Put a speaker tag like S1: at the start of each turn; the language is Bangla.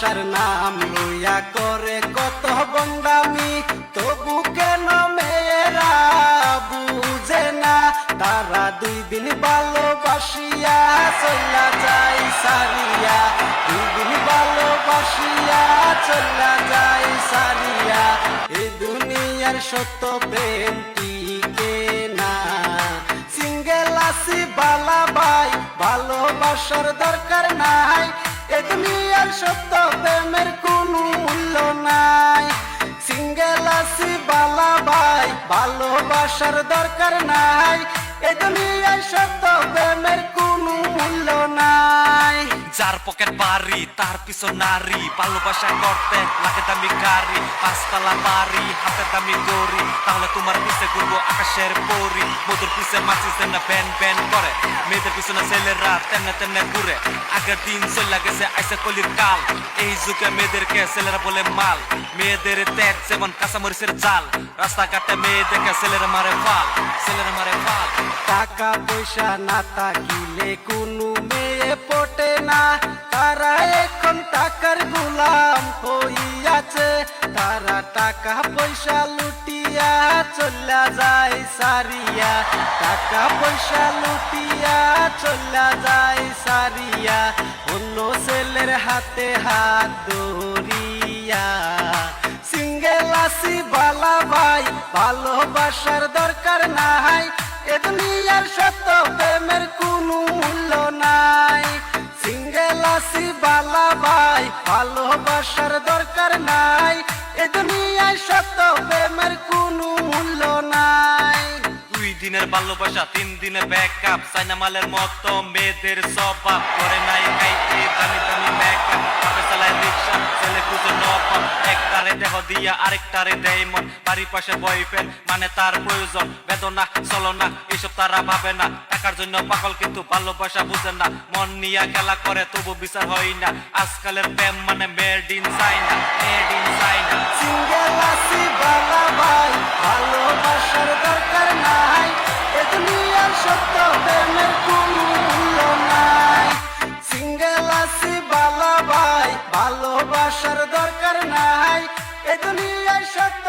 S1: ভালোবাসার নাম লইয়া করে কত বন্ডামি, তবু কেন মেয়েরা বুঝে না? তারা 2 দিন ভালোবাসিয়া চলা যায় সারিয়া, 2 দিন ভালোবাসিয়া চলা যায় সারিয়া। এই দুনিয়ার সত্য প্রেম টিকে না, সিঙ্গেল আছি বালা ভাই, ভালোবাসার দরকার নাই। এ দুনিয়ার সত্য প্রেমের কোনো মূল্য নাই। সিঙ্গেল আছি বালা ভাই, ভালোবাসার দরকার নাই। এ দুনিয়ার সত্য প্রেমের কোনো মূল্য নাই।
S2: যার পকেট বাড়ি তার পিছন নারী, ভালোবাসা করতে লাগে দামি গাড়ি, 5 তলা বাড়ি হাতে দামি গড়ি, তাহলে তোমার পিছে ঘুরবো আকাশের পরি। মধুর পিছে মাছি না ব্যান ব্যান করে, মেয়েদের পিছনে ছেলেরা তেমনে তেমনে ঘুরে। আগের দিন চলে গেছে আইসে কলির কাল, এই যুগে মেয়েদেরকে ছেলেরা বলে মাল। মেয়েদের ত্যাগ যেমন কাঁচামরিচের জাল, রাস্তাঘাটে মেয়ে দেখে ছেলেরা মারে ফাল, ছেলেরা মারে ফাল।
S1: টাকা পয়সা না থাকিলে কোনো মেয়ে পটে না, তারা এখন টাকার গোলাম হইয়াছে। তারা টাকা পয়সা লুটিয়া চলা যায় সারিয়া, টাকা পয়সা লুটিয়া চলা যায় সারিয়া। অন্য ছেলের হাতে হাত ধরিয়া, সিঙ্গেল আছি বালা ভাই, ভালোবাসার দরকার নাই। এ দুনিয়ার সত্য প্রেমের কোনো মূল্য নাই। সিঙ্গেল আছি বালা ভাই, ভালোবাসার দরকার নাই। এ দুনিয়ার সত্য প্রেমের কোনো মূল্য নাই।
S2: 2 দিনের ভালোবাসা 3 দিনে ব্যাকআপ, চাইনা মালের মতো মেয়েদের স্বভাব, করে নাই খাইতে দামি দামি মেকআপ, তারপরে চালায় রিক্সা ছেলে খুঁজে নবাব। একটারে দেহ দিয়া আরেকটারে দেয় মন, বাড়ির পাশে বয়ফ্রেন্ড মানে তার প্রয়োজন। বেদনা চলনা এসব তারা ভাবে না, টাকার জন্য পাগল কিন্তু ভালোবাসা বুঝে না। মন নিয়া খেলা করে তবু বিচার হয় না, আজকালের প্রেম মানে made in China, made in China.
S1: Single আছি বালা ভাই, ভালোবাসার দরকার নাই। এ দুনিয়ার সত্য প্রেমের কোনো মূল্য নাই। সিঙ্গেল আছি বালা ভাই, ভালোবাসার দরকার নাই। এ দুনিয়ার সত্য